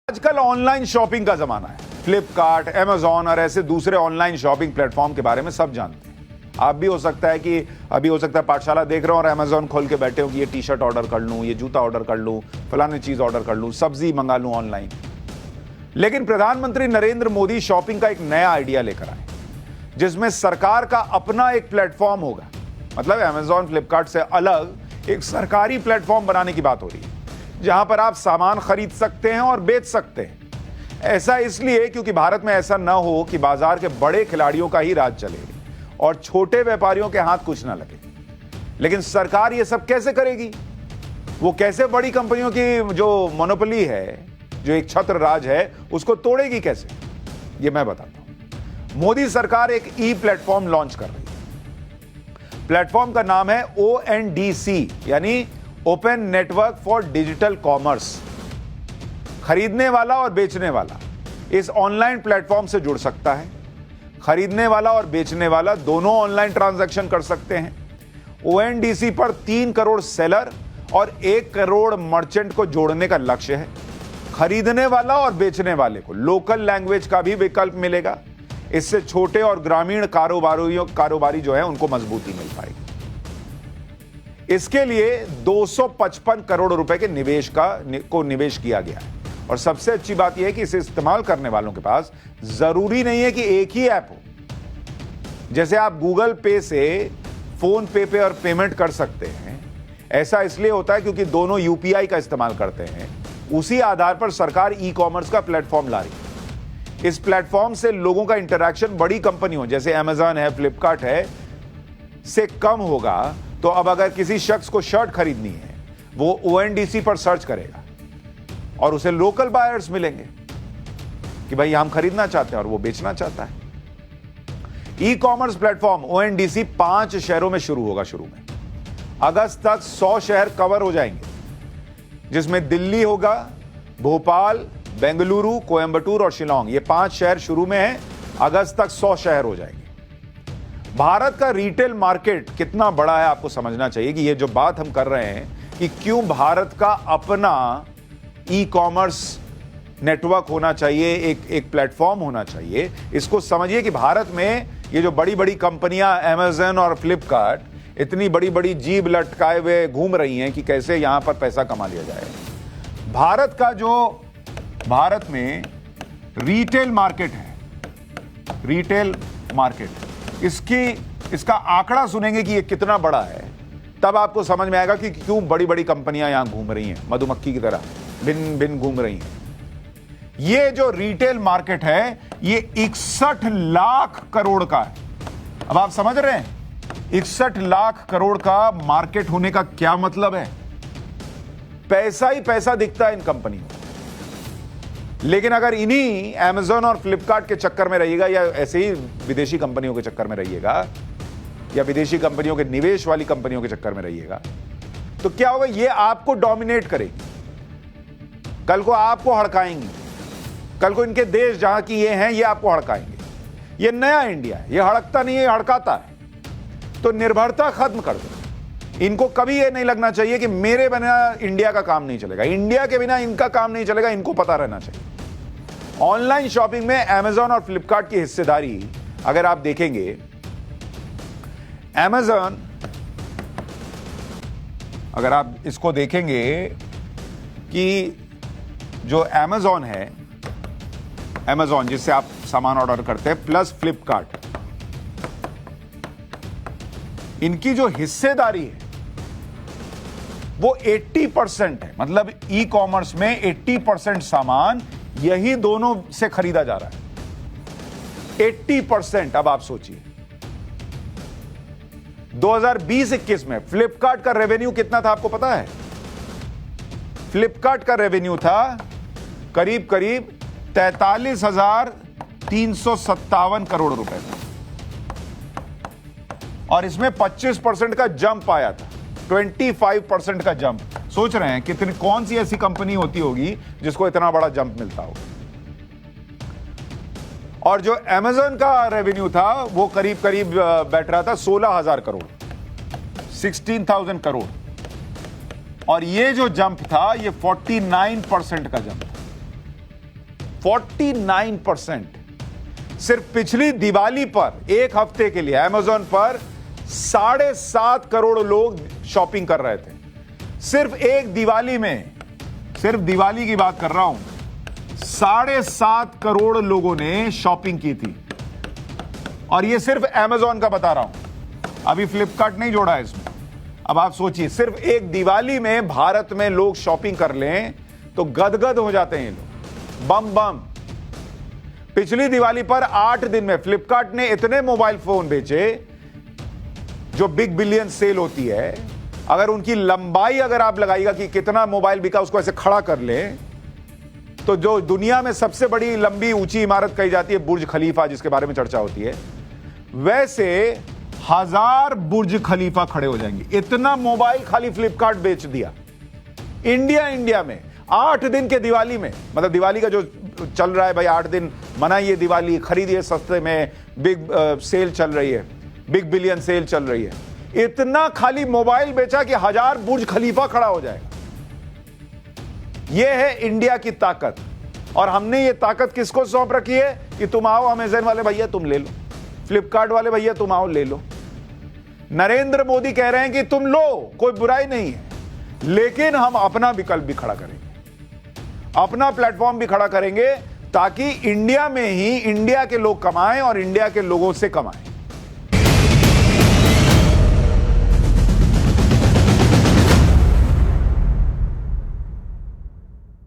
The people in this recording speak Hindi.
आजकल ऑनलाइन शॉपिंग का जमाना है। फ्लिपकार्ट, अमेजॉन और ऐसे दूसरे ऑनलाइन शॉपिंग प्लेटफॉर्म के बारे में सब जानते हैं। आप भी हो सकता है कि अभी हो सकता है पाठशाला देख रहे हो और अमेजॉन खोल के बैठे हो कि ये टी शर्ट ऑर्डर कर लूं, ये जूता ऑर्डर कर लूं, फलानी चीज ऑर्डर कर लूं, सब्जी मंगा लूं ऑनलाइन। लेकिन प्रधानमंत्री नरेंद्र मोदी शॉपिंग का एक नया आइडिया लेकर आए, जिसमें सरकार का अपना एक प्लेटफॉर्म होगा। मतलब अमेजॉन, फ्लिपकार्ट से अलग एक सरकारी प्लेटफॉर्म बनाने की बात हो रही है, जहां पर आप सामान खरीद सकते हैं और बेच सकते हैं। ऐसा इसलिए क्योंकि भारत में ऐसा ना हो कि बाजार के बड़े खिलाड़ियों का ही राज चले और छोटे व्यापारियों के हाथ कुछ ना लगे। लेकिन सरकार ये सब कैसे करेगी? वो कैसे बड़ी कंपनियों की जो मोनोपोली है, जो एक छत्र राज है, उसको तोड़ेगी कैसे? ये मैं बताता हूं। मोदी सरकार एक ई प्लेटफॉर्म लॉन्च कर रही है। प्लेटफॉर्म का नाम है ONDC, यानी open network for digital commerce. खरीदने वाला और बेचने वाला इस ऑनलाइन प्लेटफॉर्म से जुड़ सकता है। खरीदने वाला और बेचने वाला दोनों ऑनलाइन ट्रांजैक्शन कर सकते हैं। ONDC पर 3 करोड़ सेलर और 1 करोड़ मर्चेंट को जोड़ने का लक्ष्य है। खरीदने वाला और बेचने वाले को लोकल लैंग्वेज का भी विकल्प मिलेगा। इससे छोटे और ग्रामीण कारोबारी जो है उनको मजबूती मिल पाएगी। इसके लिए 255 करोड़ रुपए के निवेश किया गया है। और सबसे अच्छी बात यह है कि इसे इस्तेमाल करने वालों के पास जरूरी नहीं है कि एक ही ऐप हो। जैसे आप गूगल पे से फोन पे और पेमेंट कर सकते हैं, ऐसा इसलिए होता है क्योंकि दोनों UPI का इस्तेमाल करते हैं। उसी आधार पर सरकार ई कॉमर्स का प्लेटफॉर्म ला रही है। इस प्लेटफॉर्म से लोगों का इंटरैक्शन बड़ी कंपनियों जैसे अमेजॉन है, फ्लिपकार्ट है, से कम होगा। तो अब अगर किसी शख्स को शर्ट खरीदनी है, वो ONDC पर सर्च करेगा और उसे लोकल बायर्स मिलेंगे कि भाई हम खरीदना चाहते हैं और वो बेचना चाहता है। ई कॉमर्स प्लेटफॉर्म ONDC 5 शहरों में शुरू होगा। शुरू में अगस्त तक 100 शहर कवर हो जाएंगे, जिसमें दिल्ली होगा, भोपाल, बेंगलुरु, कोयंबटूर और शिलोंग। ये 5 शहर शुरू में हैं। अगस्त तक 100 शहर हो जाएंगे। भारत का रिटेल मार्केट कितना बड़ा है आपको समझना चाहिए कि ये जो बात हम कर रहे हैं कि क्यों भारत का अपना ई कॉमर्स नेटवर्क होना चाहिए, एक प्लेटफॉर्म होना चाहिए। इसको समझिए कि भारत में ये जो बड़ी बड़ी कंपनियां अमेजॉन और फ्लिपकार्ट इतनी बड़ी बड़ी जीभ लटकाए हुए घूम रही हैं कि कैसे यहां पर पैसा कमा लिया जाए। भारत में रिटेल मार्केट है, रिटेल मार्केट, इसका आंकड़ा सुनेंगे कि ये कितना बड़ा है, तब आपको समझ में आएगा कि क्यों बड़ी बड़ी कंपनियां यहां घूम रही हैं, मधुमक्खी की तरह भिन्न भिन्न घूम रही हैं। ये जो रिटेल मार्केट है, ये 61 लाख करोड़ का है। अब आप समझ रहे हैं 61 लाख करोड़ का मार्केट होने का क्या मतलब है? पैसा ही पैसा दिखता है इन कंपनियों को। लेकिन अगर इन्हीं अमेजॉन और फ्लिपकार्ट के चक्कर में रहिएगा, या ऐसे ही विदेशी कंपनियों के चक्कर में रहिएगा, या विदेशी कंपनियों के निवेश वाली कंपनियों के चक्कर में रहिएगा, तो क्या होगा? ये आपको डोमिनेट करेगी। कल को आपको हड़काएंगी। कल को इनके देश जहां की ये हैं, ये आपको हड़काएंगे। ये नया इंडिया है, ये हड़कता नहीं है, हड़काता है। तो निर्भरता खत्म कर दो। इनको कभी ये नहीं लगना चाहिए कि मेरे बिना इंडिया का काम नहीं चलेगा, इंडिया के बिना इनका काम नहीं चलेगा। इनको पता रहना चाहिए। ऑनलाइन शॉपिंग में अमेजॉन और फ्लिपकार्ट की हिस्सेदारी अगर आप देखेंगे, अमेजॉन, अगर आप इसको देखेंगे कि जो अमेजॉन है, अमेजॉन जिससे आप सामान ऑर्डर करते हैं, प्लस फ्लिपकार्ट, इनकी जो हिस्सेदारी है वो 80% है। मतलब ई कॉमर्स में 80% सामान यही दोनों से खरीदा जा रहा है। 80%। अब आप सोचिए 2020-21 में फ्लिपकार्ट का रेवेन्यू कितना था आपको पता है? फ्लिपकार्ट का रेवेन्यू था करीब 43,357 करोड़ रुपए का, और इसमें 25% का जंप आया था, 25% का जंप। सोच रहे हैं कितनी, कौन सी ऐसी कंपनी होती होगी जिसको इतना बड़ा जंप मिलता होगा? और जो अमेजॉन का रेवेन्यू था वो करीब बैठ रहा था 16,000 करोड़, 16,000 करोड़। और ये जो जंप था ये 49% का जंप था। 49%। सिर्फ पिछली दिवाली पर एक हफ्ते के लिए अमेज़न पर 7.5 करोड़ लोग शॉपिंग कर रहे थे। सिर्फ एक दिवाली में, सिर्फ दिवाली की बात कर रहा हूं, 7.5 करोड़ लोगों ने शॉपिंग की थी। और ये सिर्फ अमेज़न का बता रहा हूं, अभी फ्लिपकार्ट नहीं जोड़ा है इसमें। अब आप सोचिए, सिर्फ एक दिवाली में भारत में लोग शॉपिंग कर लें तो गदगद हो जाते हैं ये लोग, बम बम। पिछली दिवाली पर 8 दिन में फ्लिपकार्ट ने इतने मोबाइल फोन बेचे, जो बिग बिलियन सेल होती है, अगर उनकी लंबाई अगर आप लगाइएगा कि कितना मोबाइल बिका, उसको ऐसे खड़ा कर ले, तो जो दुनिया में सबसे बड़ी लंबी ऊंची इमारत कही जाती है बुर्ज खलीफा, जिसके बारे में चर्चा होती है, वैसे 1000 बुर्ज खलीफा खड़े हो जाएंगे। इतना मोबाइल खाली फ्लिपकार्ट बेच दिया इंडिया में 8 दिन के दिवाली में। मतलब दिवाली का जो चल रहा है भाई, 8 दिन मनाइए दिवाली, खरीदिए सस्ते में, बिग सेल चल रही है, बिग बिलियन सेल चल रही है। इतना खाली मोबाइल बेचा कि 1000 बुर्ज खलीफा खड़ा हो जाएगा। यह है इंडिया की ताकत। और हमने ये ताकत किसको सौंप रखी है कि तुम आओ अमेज़न वाले भैया तुम ले लो, फ्लिपकार्ट वाले भैया तुम आओ ले लो। नरेंद्र मोदी कह रहे हैं कि तुम लो, कोई बुराई नहीं है, लेकिन हम अपना विकल्प भी खड़ा करेंगे, अपना प्लेटफॉर्म भी खड़ा करेंगे, ताकि इंडिया में ही इंडिया के लोग कमाएं और इंडिया के लोगों से कमाएं।